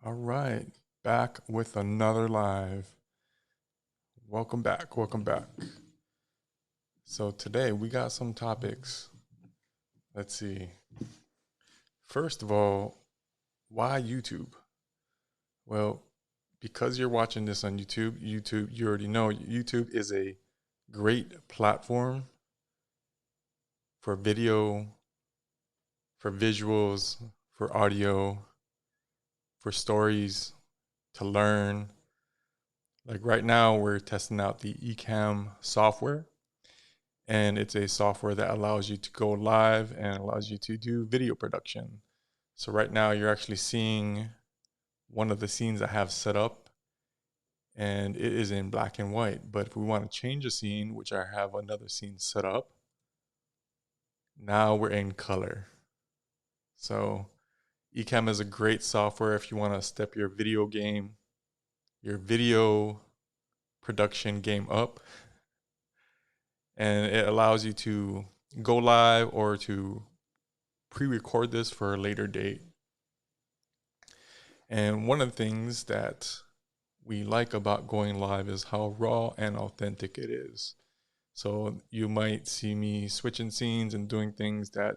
All right, back with another live. Welcome back. Welcome back. So today we got some topics. Let's see. First of all, why YouTube? Well, because you're watching this on YouTube, you already know YouTube is a great platform for video, for visuals, for audio, for stories, to learn. Like right now, we're testing out the Ecamm software. And it's a software that allows you to go live and allows you to do video production. So right now you're actually seeing one of the scenes I have set up, and it is in black and white. But if we want to change a scene, which I have another scene set up, now we're in color. So Ecamm is a great software if you want to step your video production game up. And it allows you to go live or to pre-record this for a later date. And one of the things that we like about going live is how raw and authentic it is. So you might see me switching scenes and doing things that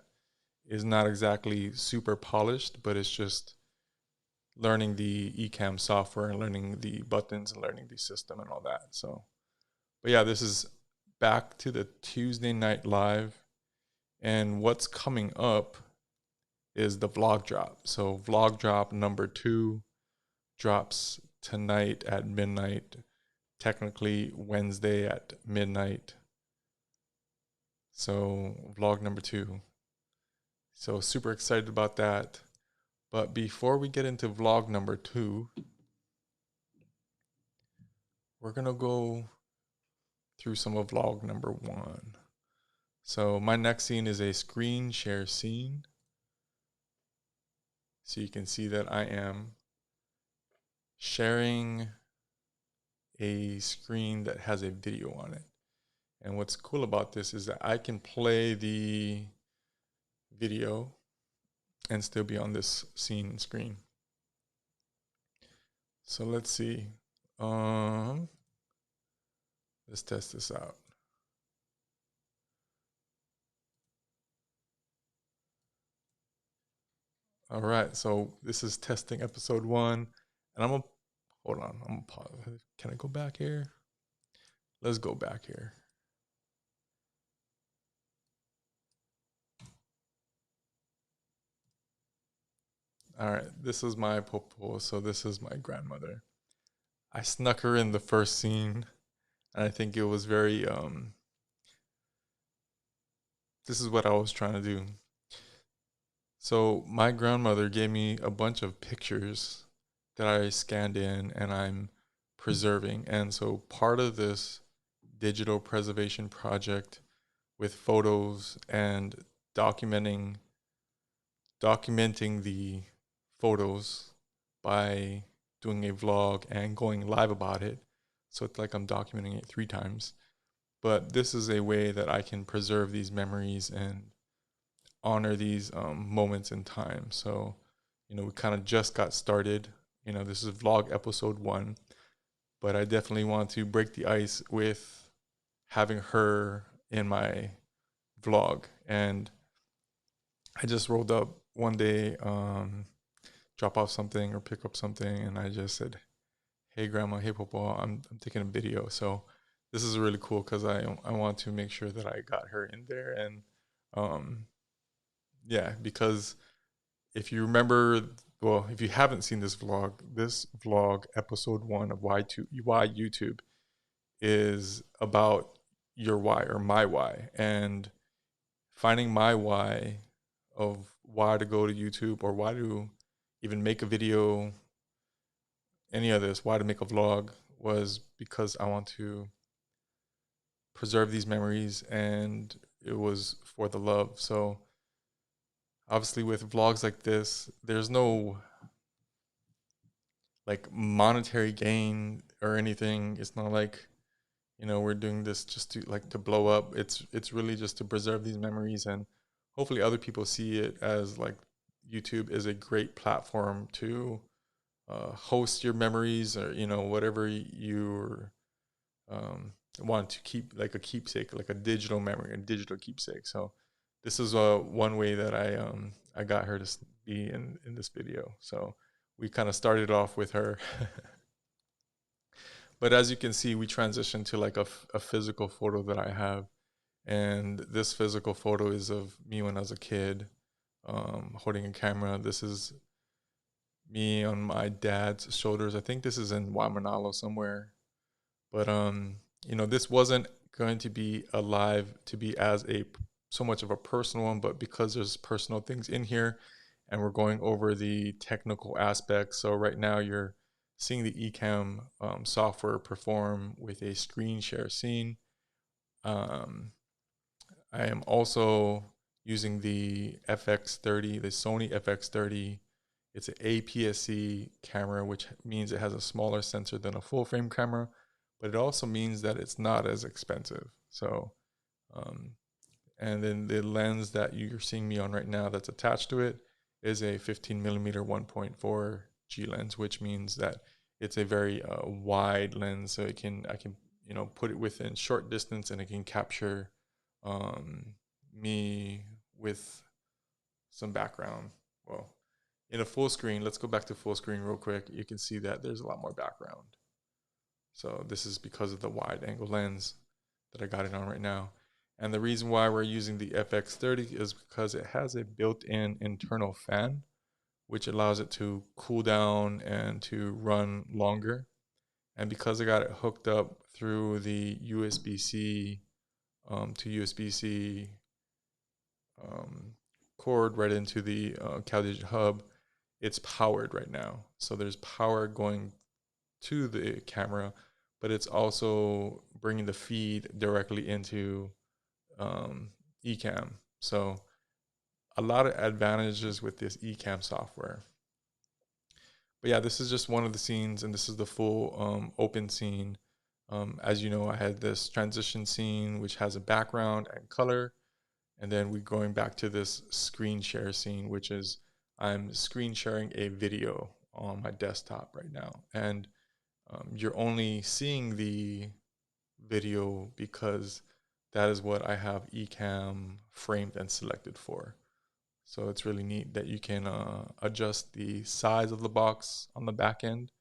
is not exactly super polished, but it's just learning the Ecamm software and learning the buttons and learning the system and all that. So, but yeah, this is back to the Tuesday night live. And what's coming up is the vlog drop. So vlog drop number 2 drops tonight at midnight, technically Wednesday at midnight. So vlog number 2. So super excited about that. But before we get into vlog number 2, we're going to go through some of vlog number 1. So my next scene is a screen share scene. So you can see that I am sharing a screen that has a video on it. And what's cool about this is that I can play the video and still be on this scene screen. So let's see. Let's test this out. All right, so this is testing episode 1, and I'm gonna hold on. I'm gonna pause. Can I go back here? Let's go back here. All right, this is my popo. So this is my grandmother. I snuck her in the first scene, and I think it was very this is what I was trying to do. So my grandmother gave me a bunch of pictures that I scanned in and I'm preserving. And so part of this digital preservation project with photos and documenting the photos by doing a vlog and going live about it. So it's like I'm documenting it 3 times. But this is a way that I can preserve these memories and honor these moments in time. So, we kind of just got started. This is vlog episode 1, but I definitely want to break the ice with having her in my vlog. And I just rolled up one day, drop off something or pick up something, and I just said, "Hey, Grandma, hey, Papa, I'm taking a video." So this is really cool because I want to make sure that I got her in there. And yeah, because if you remember, well, if you haven't seen this vlog episode 1 of why YouTube is about your why or my why, and finding my why of why to go to YouTube or why to even make a video, any of this, why to make a vlog, was because I want to preserve these memories, and it was for the love. So obviously with vlogs like this, there's no like monetary gain or anything. It's not like, we're doing this just to blow up. It's really just to preserve these memories, and hopefully other people see it as like YouTube is a great platform to host your memories, or whatever you want to keep, like a keepsake, like a digital memory, a digital keepsake. So this is one way that I got her to be in this video. So we kind of started off with her. But as you can see, we transitioned to like a physical photo that I have. And this physical photo is of me when I was a kid, holding a camera. This is me on my dad's shoulders. I think this is in Wamanalo somewhere. But this wasn't going to be a live to be as so much of a personal one, but because there's personal things in here, and we're going over the technical aspects. So right now you're seeing the Ecamm software perform with a screen share scene. I am also using the FX30, the Sony FX30. It's an APS-C camera, which means it has a smaller sensor than a full frame camera, but it also means that it's not as expensive. So, and then the lens that you're seeing me on right now that's attached to it is a 15mm 1.4 G lens, which means that it's a very wide lens. So I can put it within short distance, and it can capture me with some background. Well, in a full screen, let's go back to full screen real quick. You can see that there's a lot more background. So this is because of the wide angle lens that I got it on right now. And the reason why we're using the FX30 is because it has a built-in internal fan, which allows it to cool down and to run longer. And because I got it hooked up through the USB-C to USB-C cord right into the CalDigit hub, it's powered right now. So there's power going to the camera, but it's also bringing the feed directly into Ecamm. So a lot of advantages with this Ecamm software. But yeah, this is just one of the scenes, and this is the full open scene. As you know, I had this transition scene, which has a background and color. And then we're going back to this screen share scene, which is I'm screen sharing a video on my desktop right now. And you're only seeing the video because that is what I have Ecamm framed and selected for. So it's really neat that you can adjust the size of the box on the back end.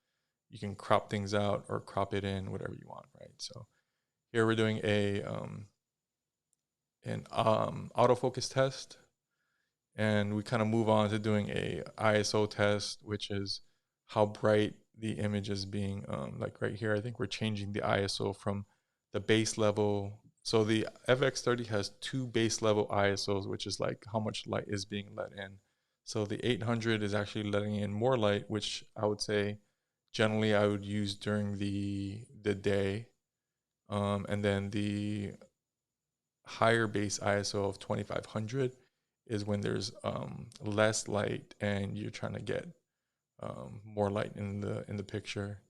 You can crop things out or crop it in, whatever you want, right? So here we're doing an autofocus test, and we kind of move on to doing a ISO test, which is how bright the image is being. Like right here, I think we're changing the ISO from the base level. So the FX30 has 2 base level ISOs, which is like how much light is being let in. So the 800 is actually letting in more light, which I would say generally I would use during the day. And then the higher base ISO of 2500 is when there's less light and you're trying to get more light in the picture.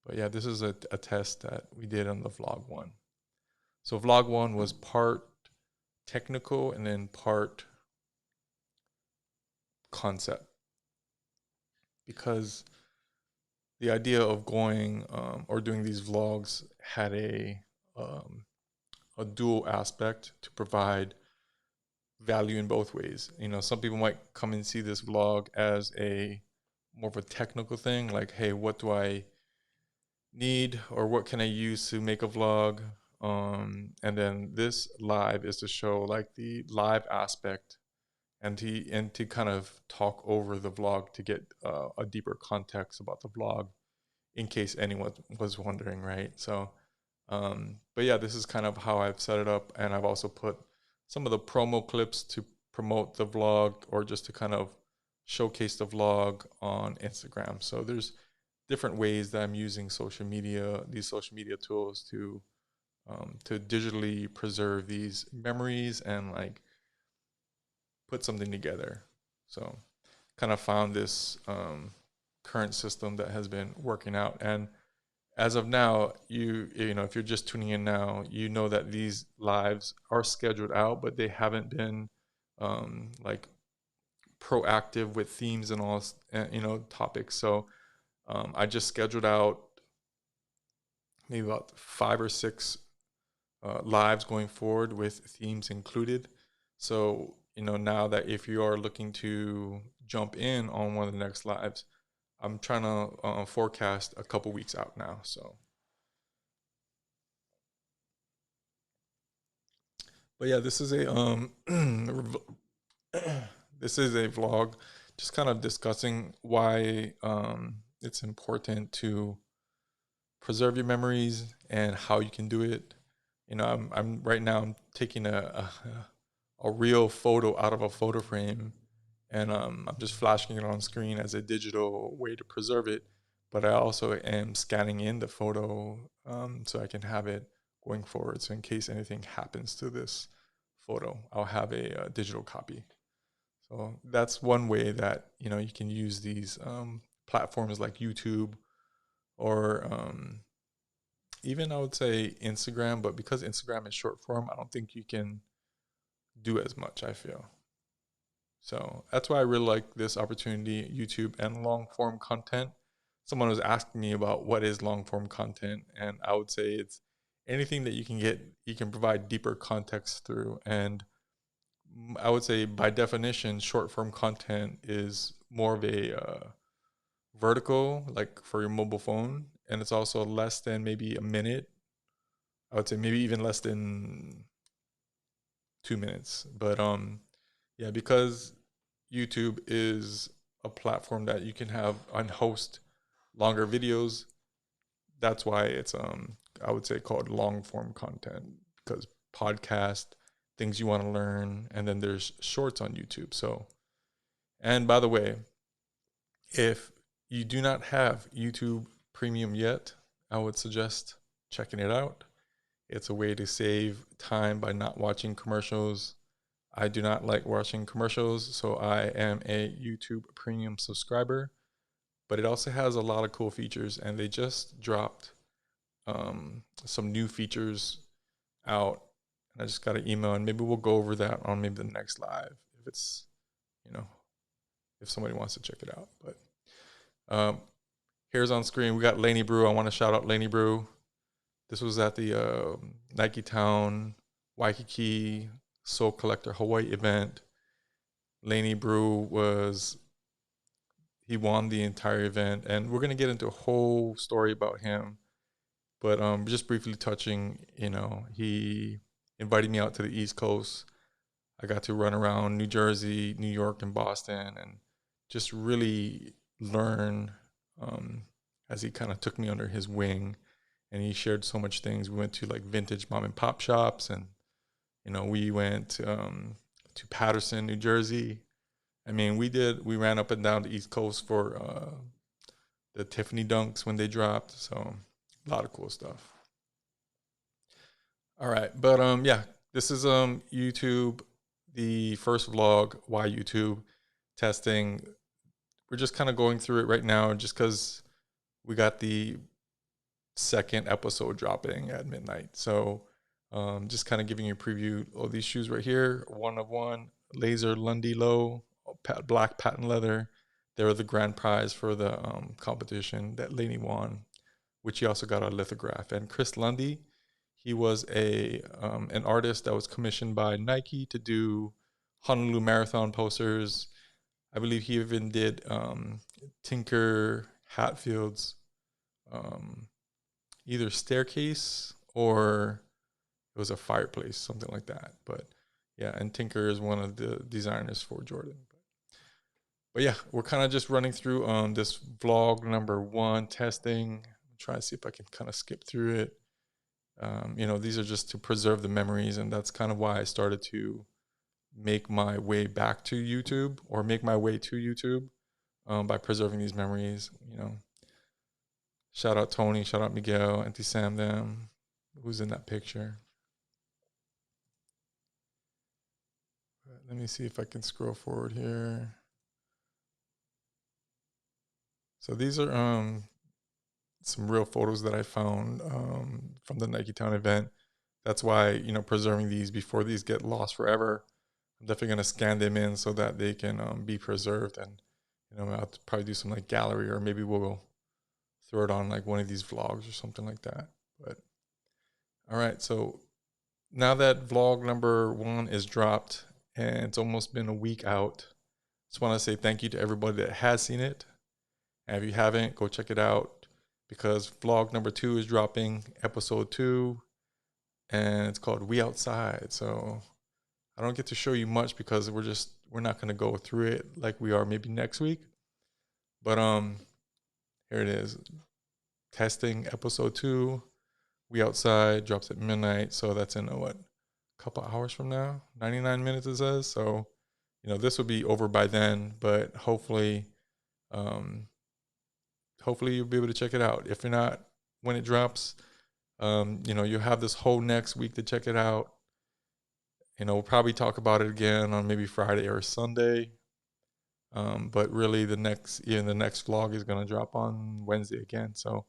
But yeah, this is a test that we did on the vlog one. So vlog one was part technical and then part concept, because the idea of going or doing these vlogs had a dual aspect to provide value in both ways. Some people might come and see this vlog as a more of a technical thing, like, hey, what do I need or what can I use to make a vlog? And then this live is to show like the live aspect and to kind of talk over the vlog to get a deeper context about the vlog, in case anyone was wondering, right? So, but yeah, this is kind of how I've set it up, and I've also put some of the promo clips to promote the vlog or just to kind of showcase the vlog on Instagram. So there's different ways that I'm using these social media tools to digitally preserve these memories and like put something together. So kind of found this current system that has been working out. And as of now, you know, if you're just tuning in now, you know that these lives are scheduled out, but they haven't been like proactive with themes and all, topics. So I just scheduled out maybe about 5 or 6 lives going forward with themes included. So, now that if you are looking to jump in on one of the next lives, I'm trying to forecast a couple weeks out now. So, but yeah, this is a this is a vlog, just kind of discussing why it's important to preserve your memories and how you can do it. I'm right now I'm taking a real photo out of a photo frame, and I'm just flashing it on screen as a digital way to preserve it. But I also am scanning in the photo so I can have it going forward. So in case anything happens to this photo, I'll have a digital copy. So that's one way that you can use these platforms like YouTube or even I would say Instagram. But because Instagram is short form, I don't think you can do as much, I feel. So that's why I really like this opportunity, YouTube and long form content. Someone was asking me about what is long form content, and I would say it's anything that you can provide deeper context through. And I would say by definition, short form content is more of a vertical, like for your mobile phone, and it's also less than maybe a minute. I would say maybe even less than 2 minutes. But yeah, because YouTube is a platform that you can have and host longer videos. That's why it's I would say called long form content, because podcast, things you want to learn, and then there's shorts on YouTube. So, and by the way, if you do not have YouTube Premium yet, I would suggest checking it out. It's a way to save time by not watching commercials. I do not like watching commercials, so I am a YouTube Premium subscriber. But it also has a lot of cool features, and they just dropped some new features out. And I just got an email, and maybe we'll go over that on maybe the next live if it's, you know, if somebody wants to check it out. But here's on screen, we got Laney Brew. I want to shout out Laney Brew. This was at the Nike Town Waikiki Soul Collector Hawaii event. Laney Brew he won the entire event, and we're going to get into a whole story about him. But just briefly touching, he invited me out to the East Coast. I got to run around New Jersey, New York, and Boston, and just really learn as he kind of took me under his wing. And he shared so much things. We went to like vintage mom and pop shops, and we went to Paterson, New Jersey. I mean, we ran up and down the East Coast for the Tiffany Dunks when they dropped. So a lot of cool stuff. All right, but yeah, this is YouTube, the first vlog. Why YouTube testing? We're just kind of going through it right now, just because we got the second episode dropping at midnight. So just kind of giving you a preview of these shoes right here. One of one, Laser Lundy Low, black patent leather. They were the grand prize for the competition that Laney won, which he also got a lithograph. And Chris Lundy, he was an artist that was commissioned by Nike to do Honolulu Marathon posters. I believe he even did Tinker Hatfield's either staircase or it was a fireplace, something like that. But yeah, and Tinker is one of the designers for Jordan. But yeah, we're kind of just running through this vlog number 1 testing. I'm trying to see if I can kind of skip through it. These are just to preserve the memories, and that's kind of why I started to make my way back to YouTube, or make my way to YouTube by preserving these memories. Shout out Tony, shout out Miguel, Auntie Sam, them, who's in that picture. Let me see if I can scroll forward here. So these are some real photos that I found from the Nike Town event. That's why, preserving these before these get lost forever. I'm definitely going to scan them in so that they can be preserved. And, I'll probably do some like gallery, or maybe we'll throw it on like one of these vlogs or something like that. But all right, so now that vlog number 1 is dropped and it's almost been a week out, just want to say thank you to everybody that has seen it. And if you haven't, go check it out, because vlog number 2 is dropping, episode 2, and it's called We Outside. So I don't get to show you much because we're not going to go through it like we are maybe next week. But here it is. Testing episode 2. We Outside drops at midnight, so that's in a couple hours from now. 99 minutes it says. So, this will be over by then, but hopefully you'll be able to check it out. If you're not, when it drops, you'll have this whole next week to check it out. We'll probably talk about it again on maybe Friday or Sunday. But really the next vlog is going to drop on Wednesday again. So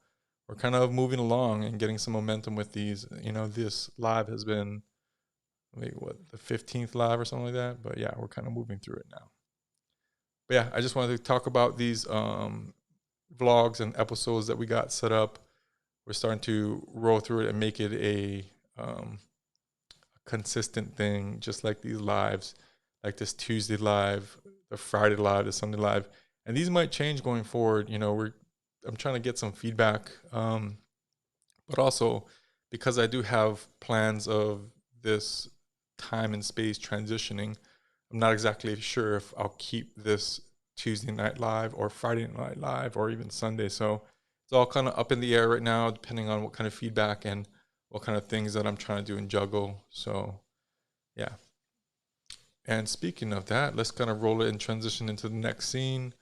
we're kind of moving along and getting some momentum with these. This live has been the 15th live or something like that. But yeah, we're kind of moving through it now. But yeah, I just wanted to talk about these vlogs and episodes that we got set up. We're starting to roll through it and make it a consistent thing, just like these lives, like this Tuesday live, the Friday live, the Sunday live. And these might change going forward. I'm trying to get some feedback. But also because I do have plans of this time and space transitioning, I'm not exactly sure if I'll keep this Tuesday night live or Friday night live or even Sunday. So it's all kind of up in the air right now, depending on what kind of feedback and what kind of things that I'm trying to do and juggle. So yeah. And speaking of that, let's kind of roll it and transition into the next scene.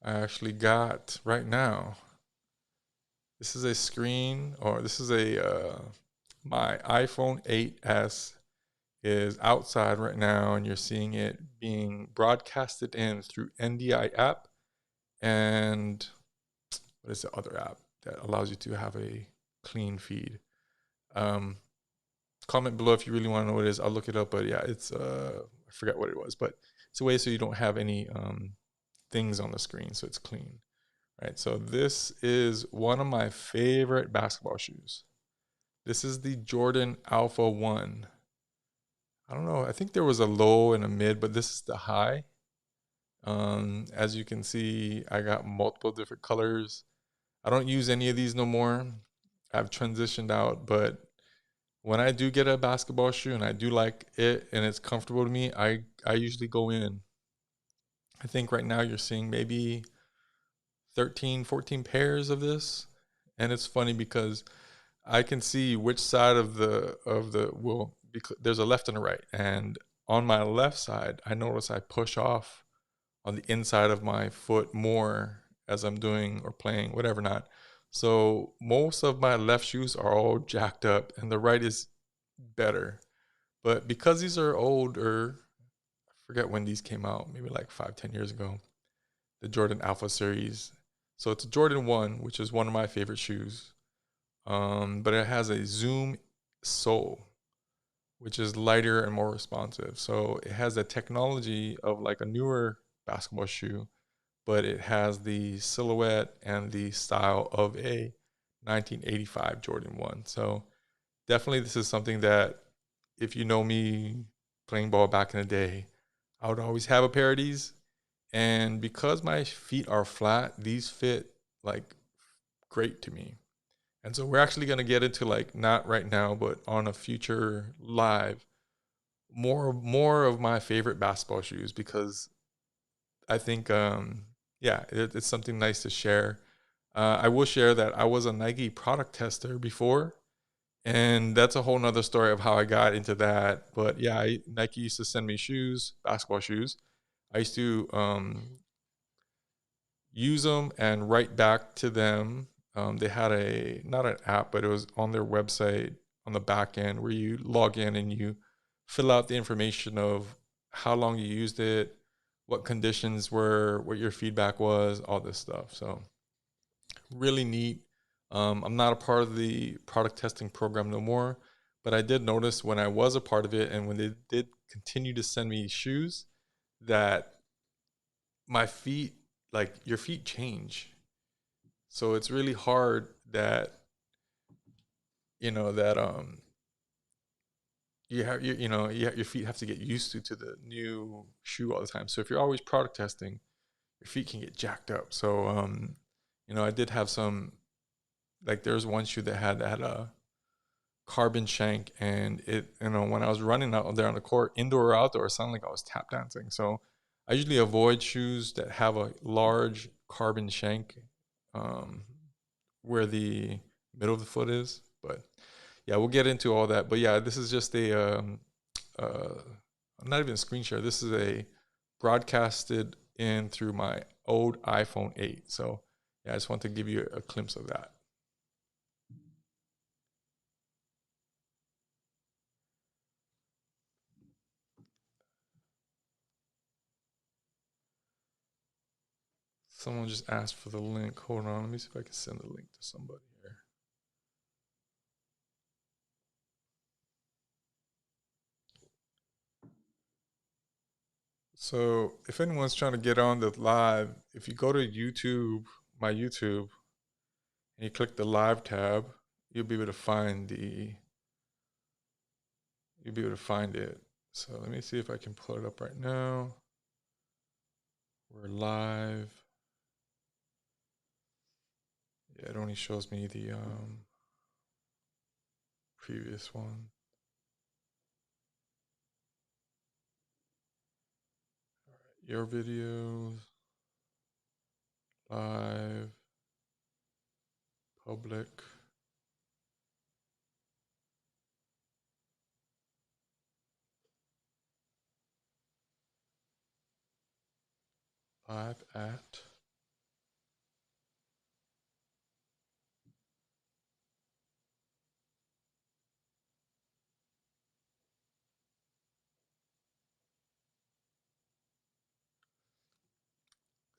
I actually got right now, this is a screen, or this is my iPhone 8s is outside right now, and you're seeing it being broadcasted in through NDI app. And what is the other app that allows you to have a clean feed? Comment below if you really want to know what it is. I'll look it up, but yeah, it's I forget what it was, but it's a way so you don't have any things on the screen, so it's clean. Right, so this is one of my favorite basketball shoes. This is the Jordan Alpha 1. I don't know, I think there was a low and a mid, but this is the high. As you can see, I got multiple different colors. I don't use any of these no more. I've transitioned out, but when I do get a basketball shoe and I do like it and it's comfortable to me, I usually go in. I think right now you're seeing maybe 13, 14 pairs of this. And it's funny because I can see which side of the because there's a left and a right. And on my left side, I notice I push off on the inside of my foot more as I'm doing or playing, whatever not. So most of my left shoes are all jacked up and the right is better. But because these are older, I forget when these came out, maybe like 5-10 years ago, the Jordan Alpha series. So it's a Jordan 1, which is one of my favorite shoes. But it has a Zoom sole, which is lighter and more responsive. So it has the technology of like a newer basketball shoe, but it has the silhouette and the style of a 1985 Jordan 1. So definitely this is something that, if you know me playing ball back in the day, I would always have a pair of these. And because my feet are flat, these fit like great to me. And so we're actually going to get into, like, not right now, but on a future live, more of my favorite basketball shoes, because I think, it's something nice to share. I will share that I was a Nike product tester before, and that's a whole nother story of how I got into that. But yeah, Nike used to send me shoes, basketball shoes. I used to use them and write back to them. They had not an app, but it was on their website on the back end where you log in and you fill out the information of how long you used it, what conditions were, what your feedback was, all this stuff. So really neat. I'm not a part of the product testing program no more, but I did notice when I was a part of it and when they did continue to send me shoes that my feet, like, your feet change. So it's really hard that, you know, that your feet have to get used to the new shoe all the time. So if you're always product testing, your feet can get jacked up. So I did have some, like, there's one shoe that had a carbon shank, and it, when I was running out there on the court, indoor or outdoor, it sounded like I was tap dancing. So I usually avoid shoes that have a large carbon shank, um, where the middle of the foot is. But yeah, we'll get into all that. But yeah, this is just a uh, not even a screen share. This is a broadcasted in through my old iPhone 8. So yeah, I just want to give you a glimpse of that. Someone just asked for the link. Hold on, let me see if I can send the link to somebody here. So if anyone's trying to get on the live, if you go to YouTube, my YouTube, and you click the live tab, you'll be able to find it. So let me see if I can pull it up right now. We're live. Yeah, it only shows me the previous one. All right, your videos, live, public. Live at.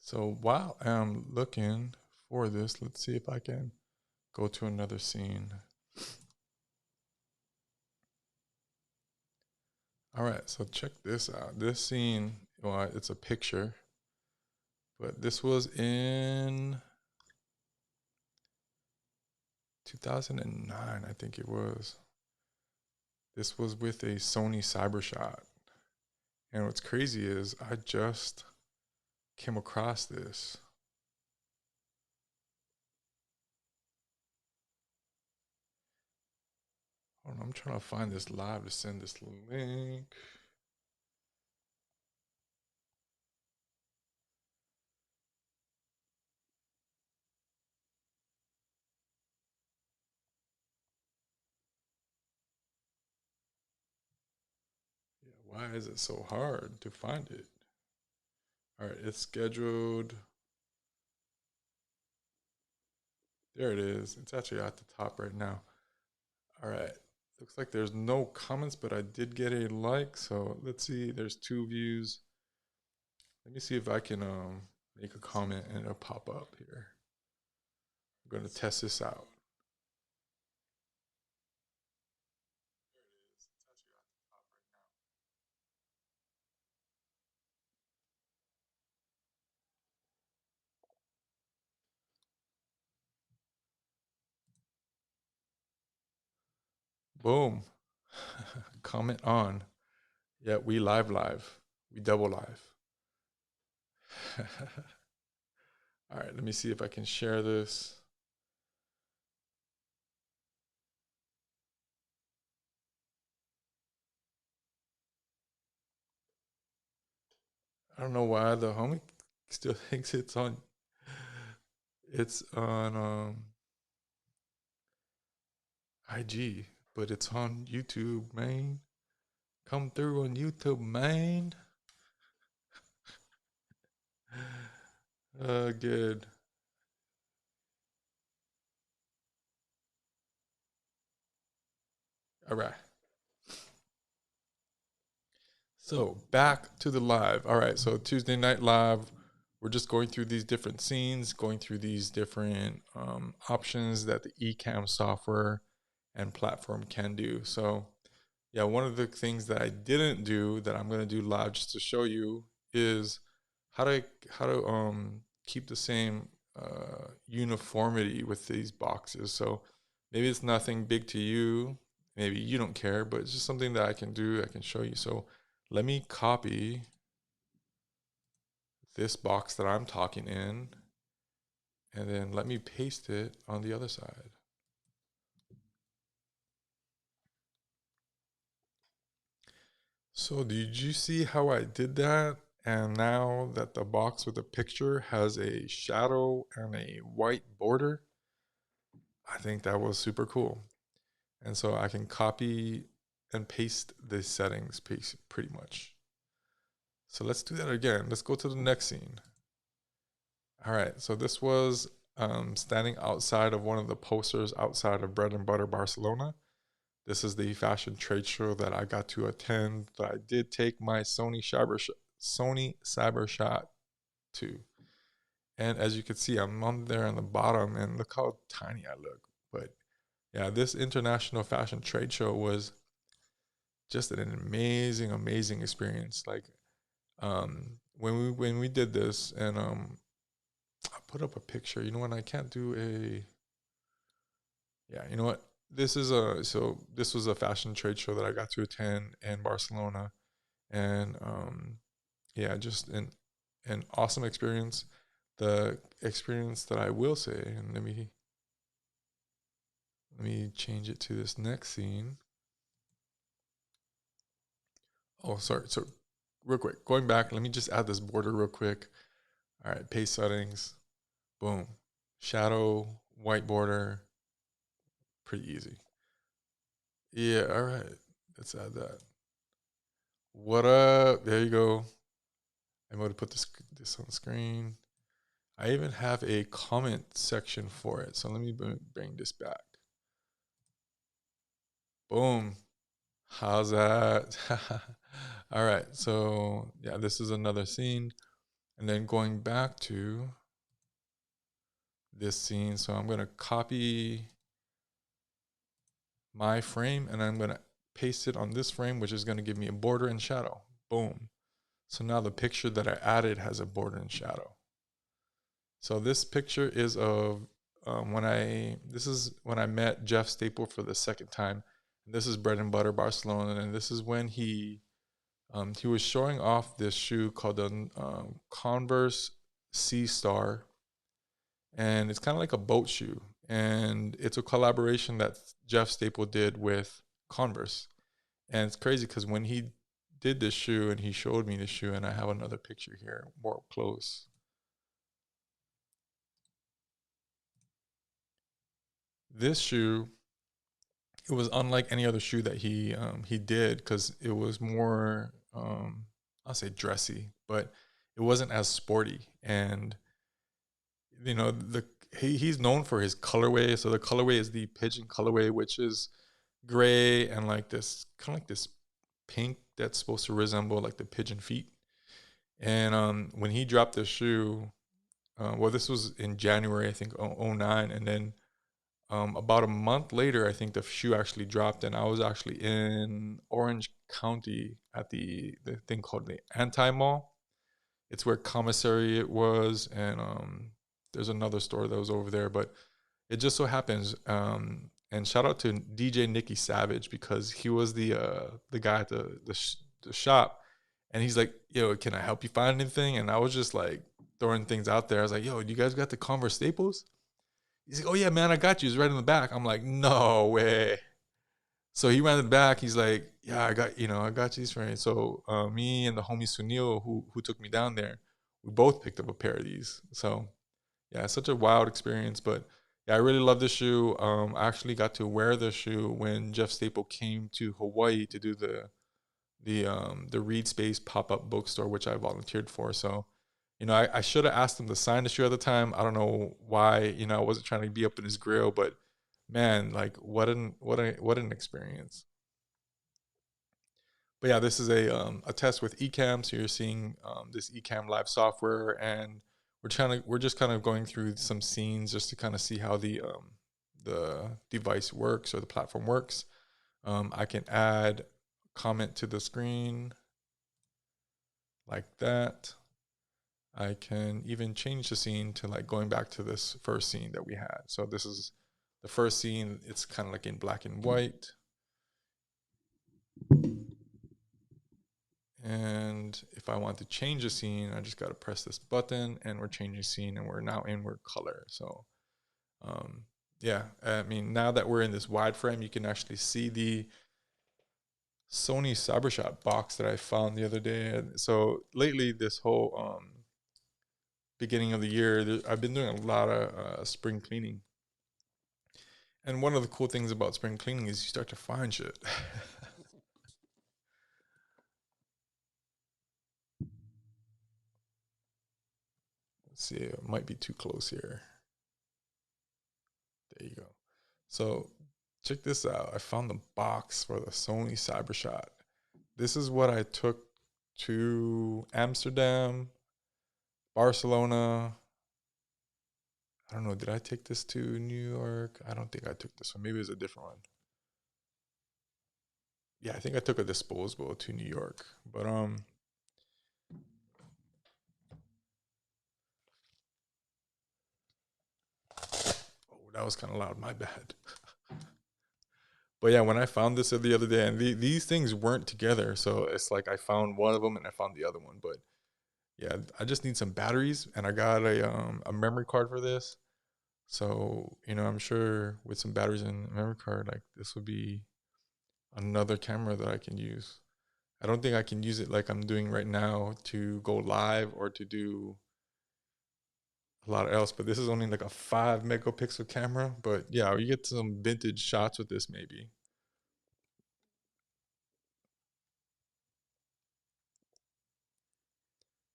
So while I'm looking for this, let's see if I can go to another scene. All right, so check this out. This scene, well, it's a picture, but this was in 2009, I think it was. This was with a Sony Cybershot. And what's crazy is I just came across this. Hold on, I'm trying to find this live to send this link. Yeah, why is it so hard to find it? All right, it's scheduled. There it is. It's actually at the top right now. All right. Looks like there's no comments, but I did get a like. So let's see. There's 2 views. Let me see if I can make a comment and it'll pop up here. I'm going to test this out. There it is. It's actually at the top right now. Boom. Comment on. Yeah, we live. We double live. All right, let me see if I can share this. I don't know why the homie still thinks it's on IG, but it's on YouTube, man. Come through on YouTube, man. Good. All right. So back to the live. All right. So Tuesday Night Live, we're just going through these different scenes, going through these different options that the Ecamm software and platform can do. So yeah, one of the things that I didn't do that I'm going to do live just to show you is how to keep the same uniformity with these boxes. So maybe it's nothing big to you, maybe you don't care, but it's just something that I can do, I can show you. So let me copy this box that I'm talking in, and then let me paste it on the other side. So did you see how I did that? And now that the box with the picture has a shadow and a white border, I think that was super cool. And so I can copy and paste the settings pretty much. So let's do that again. Let's go to the next scene. All right, so this was standing outside of one of the posters outside of Bread and Butter Barcelona. This is the fashion trade show that I got to attend, that I did take my Sony Cyber Shot to. And as you can see, I'm on there on the bottom, and look how tiny I look. But yeah, this international fashion trade show was just an amazing, amazing experience. Like when we did this, and I put up a picture. You know what? I can't do a. Yeah, you know what? This is this was a fashion trade show that I got to attend in Barcelona, and yeah, just an awesome experience. The experience that I will say, and let me change it to this next scene. Oh, sorry. So real quick, going back, let me just add this border real quick. All right, paste settings. Boom. Shadow, white border. Pretty easy. Yeah, all right. Let's add that. What up? There you go. I'm going to put this on the screen. I even have a comment section for it. So let me bring this back. Boom. How's that? All right. So yeah, this is another scene. And then going back to this scene. So I'm going to copy my frame, and I'm going to paste it on this frame, which is going to give me a border and shadow. Boom. So now the picture that I added has a border and shadow. So this picture is of this is when I met Jeff Staple for the second time. This is Bread and Butter Barcelona, and this is when he was showing off this shoe called the Converse Sea Star, and it's kind of like a boat shoe, and it's a collaboration that Jeff Staple did with Converse. And it's crazy because when he did this shoe and he showed me the shoe, and I have another picture here more close. This shoe, it was unlike any other shoe that he did, because it was more I'll say dressy, but it wasn't as sporty. And you know, he's known for his colorway. So the colorway is the pigeon colorway, which is gray and like this kind of like this pink that's supposed to resemble like the pigeon feet. And when he dropped the shoe, well, this was in January, I think, 09, and then about a month later, I think the shoe actually dropped, and I was actually in Orange County at the thing called the Anti Mall. It's where Commissary it was, and there's another store that was over there. But it just so happens, and shout out to DJ Nicky Savage, because he was the guy at the shop, and he's like, "Yo, can I help you find anything?" And I was just like throwing things out there. I was like, "Yo, you guys got the Converse staples?" He's like, "Oh yeah, man, I got you. It's right in the back." I'm like, "No way." So he ran to the back. He's like, "Yeah, I got these for you." So me and the homie Sunil, who took me down there, we both picked up a pair of these. So yeah, it's such a wild experience. But yeah, I really love this shoe. I actually got to wear the shoe when Jeff Staple came to Hawaii to do the Reed Space pop-up bookstore, which I volunteered for. So, you know, I should have asked him to sign the shoe at the time. I don't know why, you know, I wasn't trying to be up in his grill, but man, like what an experience. But yeah, this is a test with Ecamm. So you're seeing this Ecamm live software, and we're just kind of going through some scenes just to kind of see how the device works, or the platform works. I can add comment to the screen like that. I can even change the scene to like going back to this first scene that we had. So this is the first scene. It's kind of like in black and white. And if I want to change the scene, I just got to press this button and we're changing scene and we're now in color. So yeah, I mean, now that we're in this wide frame, you can actually see the Sony CyberShot box that I found the other day. And so lately, this whole beginning of the year, I've been doing a lot of spring cleaning. And one of the cool things about spring cleaning is you start to find shit. Let's see, it might be too close here. There you go. So check this out. I found the box for the Sony CyberShot. This is what I took to Amsterdam, Barcelona. I don't know. Did I take this to New York? I don't think I took this one. Maybe it was a different one. Yeah, I think I took a disposable to New York. But oh, that was kind of loud. My bad. But yeah, when I found this the other day, and these things weren't together, so it's like I found one of them and I found the other one. But yeah, I just need some batteries, and I got a memory card for this. So I'm sure with some batteries and a memory card, like this would be another camera that I can use. I don't think I can use it like I'm doing right now to go live or to do a lot else, but this is only like a 5 megapixel camera. But yeah, you get some vintage shots with this maybe.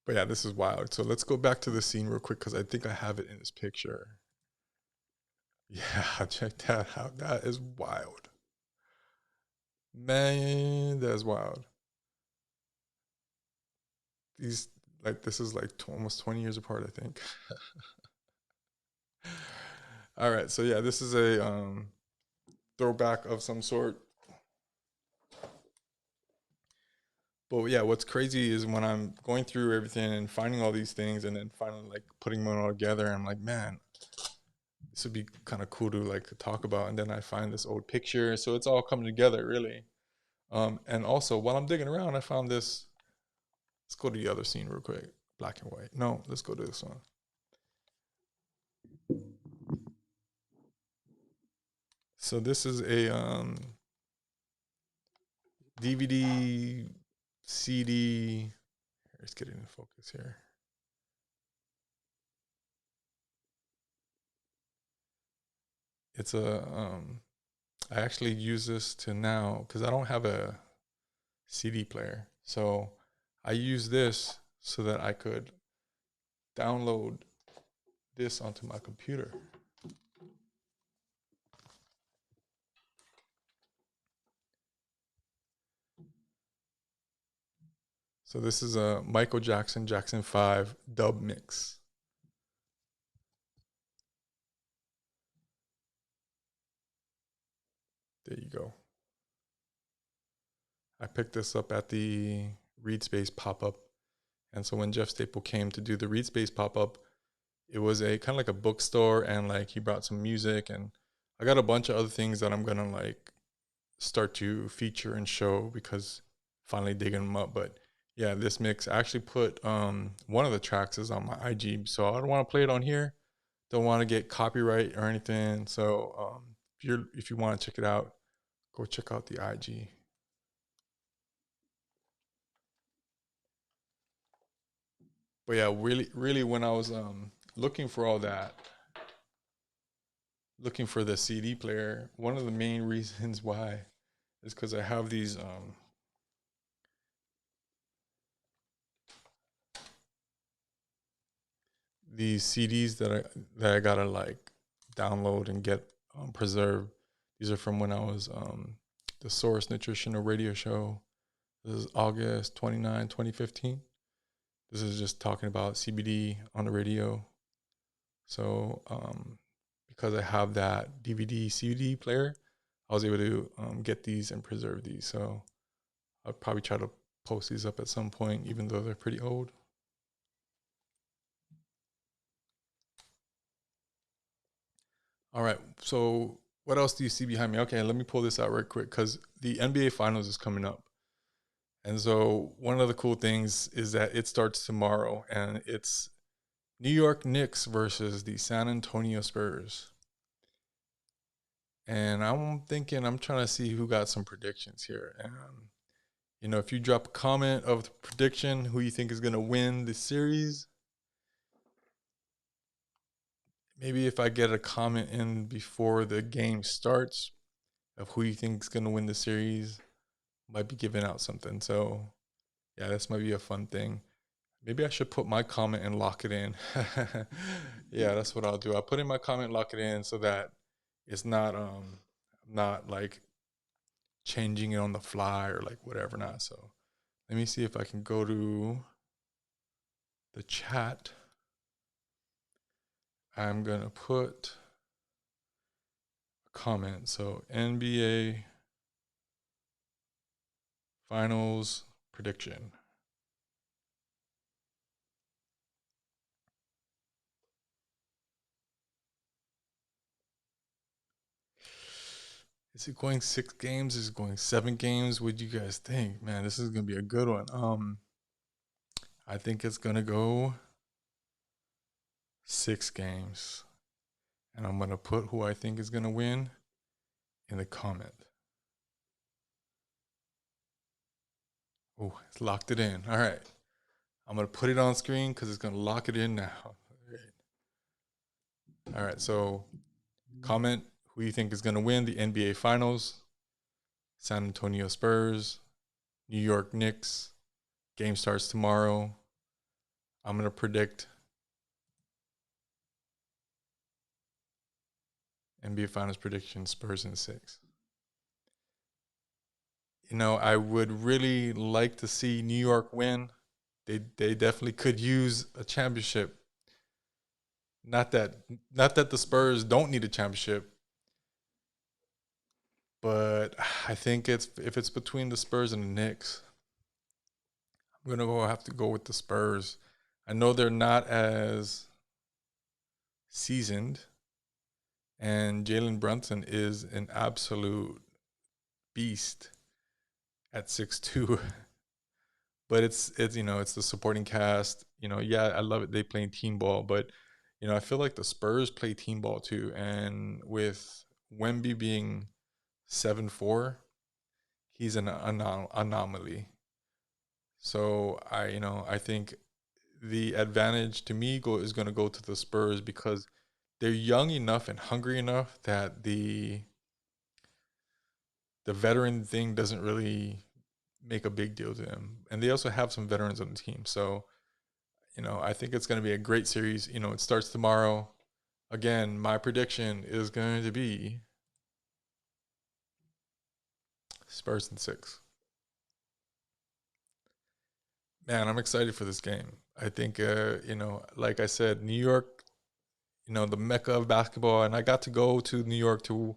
But yeah, this is wild. So let's go back to the scene real quick because I think I have it in this picture. Yeah, check that out. That is wild. Man, that is wild. These, like, this is like almost 20 years apart, I think. All right, so yeah, this is a throwback of some sort. But yeah, what's crazy is when I'm going through everything and finding all these things and then finally like putting them all together, I'm like, man, this would be kind of cool to like talk about. And then I find this old picture, so it's all coming together really. And also while I'm digging around, I found this. Let's go to the other scene real quick. Black and white. No, let's go to this one. So this is a DVD, CD. Let's get it in focus here. It's a I actually use this to now because I don't have a CD player. So I use this so that I could download this onto my computer. So this is a Michael Jackson 5 dub mix. There you go. I picked this up at the Read Space pop-up. And so when Jeff Staple came to do the Read Space pop-up, it was a kind of like a bookstore, and like he brought some music, and I got a bunch of other things that I'm gonna like start to feature and show because finally digging them up. But yeah, this mix, I actually put one of the tracks is on my IG, so I don't want to play it on here. Don't want to get copyright or anything. So if you want to check it out, go check out the IG. But yeah, really, when I was looking for all that, looking for the CD player, one of the main reasons why is because I have these CDs that I gotta like download and get preserved. These are from when I was the Source Nutritional Radio Show. This is August 29, 2015. This is just talking about CBD on the radio. So because I have that DVD CD player, I was able to get these and preserve these. So I'll probably try to post these up at some point, even though they're pretty old. All right. So what else do you see behind me? Okay, let me pull this out right quick because the NBA Finals is coming up. And so one of the cool things is that it starts tomorrow, and it's New York Knicks versus the San Antonio Spurs. And I'm thinking, I'm trying to see who got some predictions here. And, if you drop a comment of the prediction, who you think is going to win the series, maybe if I get a comment in before the game starts of who you think is going to win the series, might be giving out something. So, yeah, this might be a fun thing. Maybe I should put my comment and lock it in. Yeah, that's what I'll do. I'll put in my comment, lock it in so that it's not like changing it on the fly or like whatever not. So let me see if I can go to the chat. I'm gonna put a comment. So NBA Finals prediction. Is it going 6 games? Is it going 7 games? What do you guys think? Man, this is gonna be a good one. I think it's gonna go 6 games. And I'm gonna put who I think is gonna win in the comment. Oh, it's locked it in. All right. I'm gonna put it on screen because it's gonna lock it in now. All right. So comment who you think is gonna win the NBA Finals. San Antonio Spurs, New York Knicks. Game starts tomorrow. I'm gonna predict NBA Finals prediction: Spurs in 6. I would really like to see New York win. They definitely could use a championship. Not that not that the Spurs don't need a championship, but I think if it's between the Spurs and the Knicks, I'm gonna have to go with the Spurs. I know they're not as seasoned, and Jalen Brunson is an absolute beast at 6'2". But it's the supporting cast. Yeah, I love it. They playing team ball, but I feel like the Spurs play team ball too. And with Wemby being 7'4", he's an anomaly. So I think the advantage to me is going to go to the Spurs because they're young enough and hungry enough that the veteran thing doesn't really make a big deal to them. And they also have some veterans on the team. So, I think it's going to be a great series. It starts tomorrow. Again, my prediction is going to be Spurs in 6. Man, I'm excited for this game. I think, like I said, New York, the mecca of basketball. And I got to go to New York to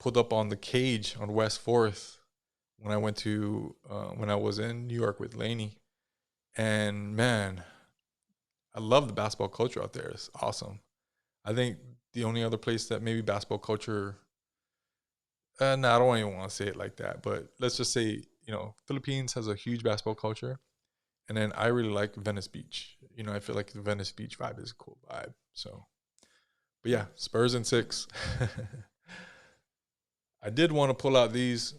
put up on the cage on West 4th when I was in New York with Laney. And man, I love the basketball culture out there. It's awesome. I think the only other place that maybe basketball culture, no, I don't even want to say it like that, but let's just say, Philippines has a huge basketball culture. And then I really like Venice Beach. I feel like the Venice Beach vibe is a cool vibe. So, but yeah, Spurs in 6. I did want to pull out these.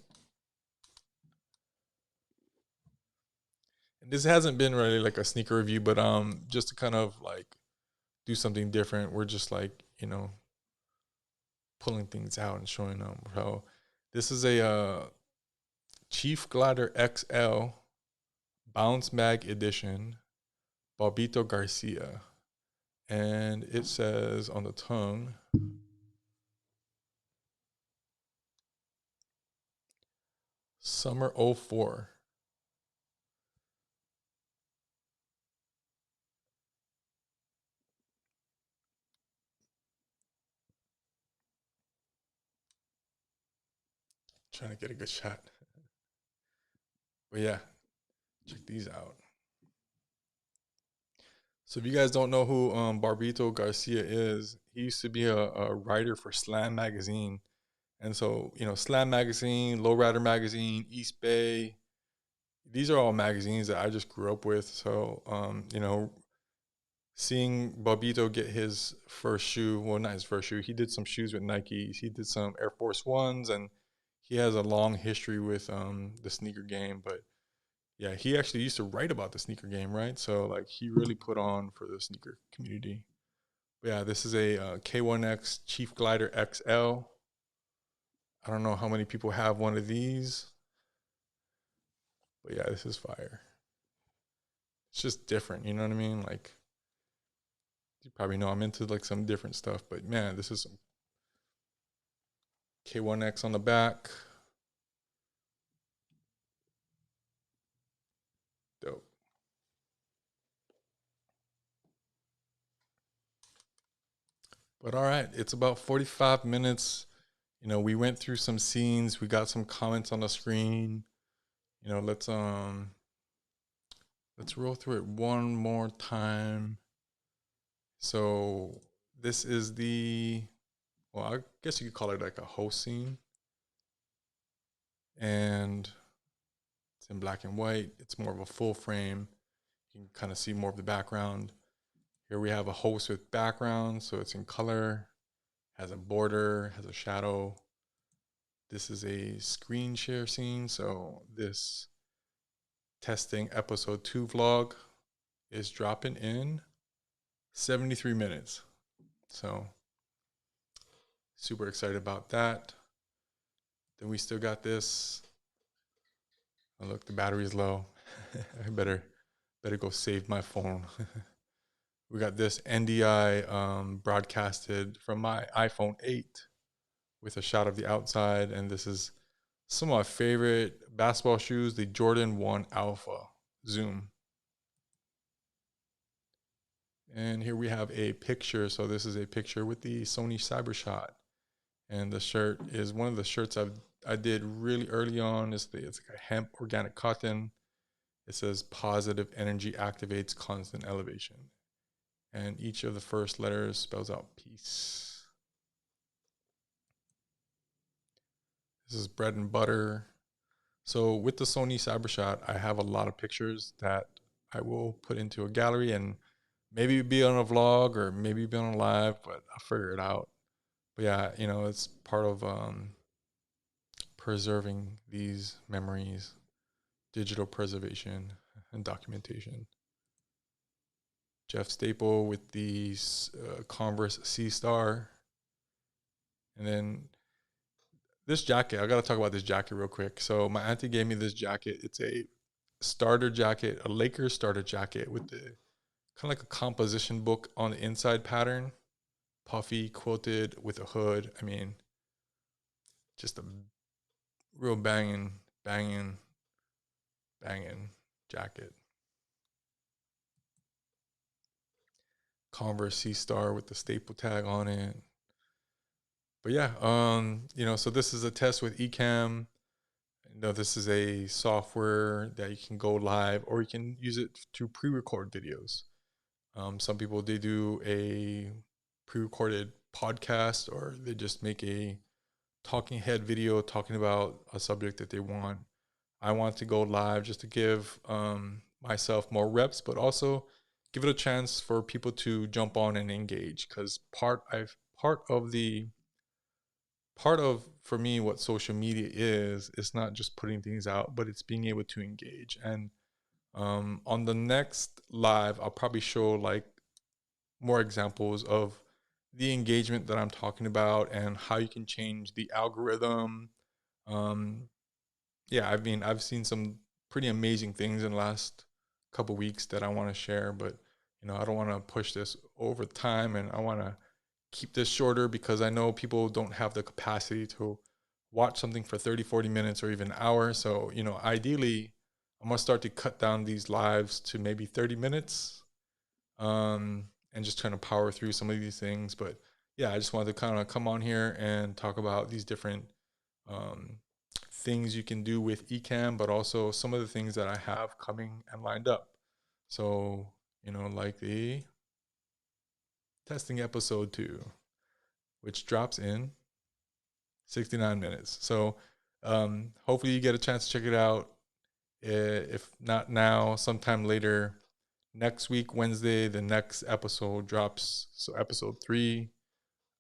And this hasn't been really like a sneaker review, but just to kind of like do something different. We're just like, pulling things out and showing them. So this is a Chief Glider XL Bounce Mag Edition, Bobito Garcia. And it says on the tongue, Summer 04. Trying to get a good shot. But yeah, check these out. So if you guys don't know who Barbito Garcia is, he used to be a writer for Slam Magazine. And so, Slam Magazine, Lowrider Magazine, East Bay, these are all magazines that I just grew up with. So, seeing Barbito get his first shoe, well, not his first shoe, he did some shoes with Nikes, he did some Air Force Ones, and he has a long history with the sneaker game. But yeah, he actually used to write about the sneaker game, right? So like he really put on for the sneaker community. But yeah, this is a K1X Chief Glider XL. I don't know how many people have one of these, but yeah, this is fire. It's just different, you know what I mean? Like you probably know I'm into like some different stuff, but man, this is some K1X on the back. Dope. But all right, it's about 45 minutes. We went through some scenes, we got some comments on the screen. Let's roll through it one more time. So this is I guess you could call it like a host scene. And it's in black and white. It's more of a full frame. You can kind of see more of the background. Here we have a host with background, so it's in color, has a border, has a shadow. This is a screen share scene, so this testing episode 2 vlog is dropping in 73 minutes. So super excited about that. Then we still got this. Oh, look, the battery's low. I better go save my phone. We got this NDI broadcasted from my iPhone 8 with a shot of the outside. And this is some of my favorite basketball shoes, the Jordan 1 Alpha Zoom. And here we have a picture. So this is a picture with the Sony CyberShot. And the shirt is one of the shirts I did really early on. It's like a hemp organic cotton. It says positive energy activates constant elevation. And each of the first letters spells out peace. This is bread and butter. So with the Sony CyberShot, I have a lot of pictures that I will put into a gallery and maybe be on a vlog or maybe be on a live, but I'll figure it out. But yeah, it's part of preserving these memories, digital preservation and documentation. Jeff Staple with the Converse C Star. And then this jacket, I got to talk about this jacket real quick. So my auntie gave me this jacket. It's a starter jacket, a Lakers starter jacket with the kind of like a composition book on the inside pattern, puffy, quilted with a hood. I mean, just a real banging jacket. Converse C Star with the staple tag on it. But yeah, so this is a test with Ecamm. This is a software that you can go live or you can use it to pre-record videos. Some people, they do a pre-recorded podcast or they just make a talking head video talking about a subject that they want. I want to go live just to give myself more reps, but also give it a chance for people to jump on and engage. Because part of for me what social media is not just putting things out, but it's being able to engage. And on the next live, I'll probably show like more examples of the engagement that I'm talking about and how you can change the algorithm. Yeah, I've seen some pretty amazing things in the last couple weeks that I want to share, but I don't want to push this over time, and I want to keep this shorter because I know people don't have the capacity to watch something for 30, 40 minutes or even an hour. So, ideally, I'm going to start to cut down these lives to maybe 30 minutes and just trying to power through some of these things. But yeah, I just wanted to kind of come on here and talk about these different things you can do with Ecamm, but also some of the things that I have coming and lined up. So, like the testing episode 2, which drops in 69 minutes. So hopefully you get a chance to check it out. If not now, sometime later. Next week, Wednesday, the next episode drops. So episode 3.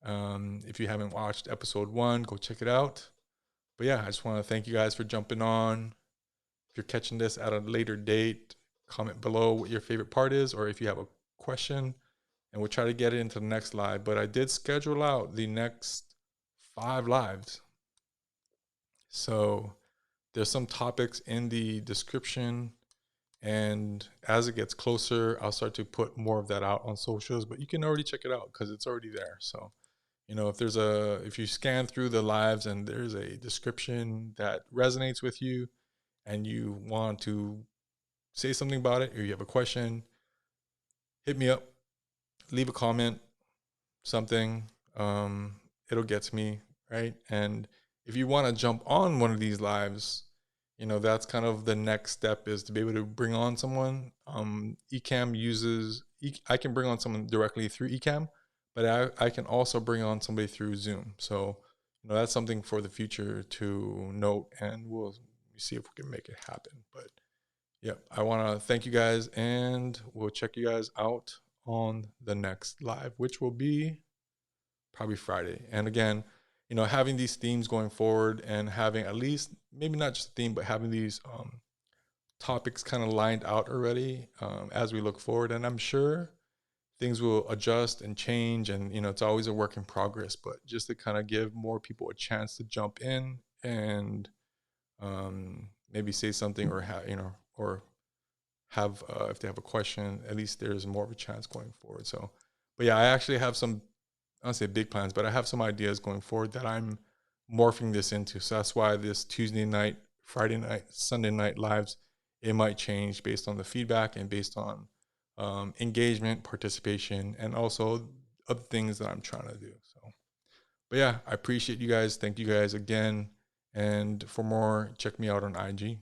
If you haven't watched episode 1, go check it out. But yeah, I just want to thank you guys for jumping on. If you're catching this at a later date, comment below what your favorite part is, or if you have a question, and we'll try to get it into the next live. But I did schedule out the next 5 lives. So there's some topics in the description, and as it gets closer, I'll start to put more of that out on socials, but you can already check it out because it's already there. So, if you scan through the lives and there's a description that resonates with you and you want to say something about it, or you have a question, hit me up, leave a comment, something. It'll get to me, right? And if you want to jump on one of these lives, that's kind of the next step, is to be able to bring on someone. Ecamm uses, I can bring on someone directly through Ecamm, but I can also bring on somebody through Zoom. So, that's something for the future to note, and we'll see if we can make it happen. But yeah, I want to thank you guys, and we'll check you guys out on the next live, which will be probably Friday. And again, having these themes going forward, and having at least, maybe not just a theme, but having these topics kind of lined out already as we look forward. And I'm sure things will adjust and change, and it's always a work in progress, but just to kind of give more people a chance to jump in and maybe say something, or have if they have a question, at least there's more of a chance going forward. So, but yeah, I actually have some, I don't say big plans, but I have some ideas going forward that I'm morphing this into. So that's why this Tuesday night, Friday night, Sunday night lives, it might change based on the feedback and based on engagement, participation, and also other things that I'm trying to do. So, but yeah, I appreciate you guys. Thank you guys again. And for more, check me out on IG.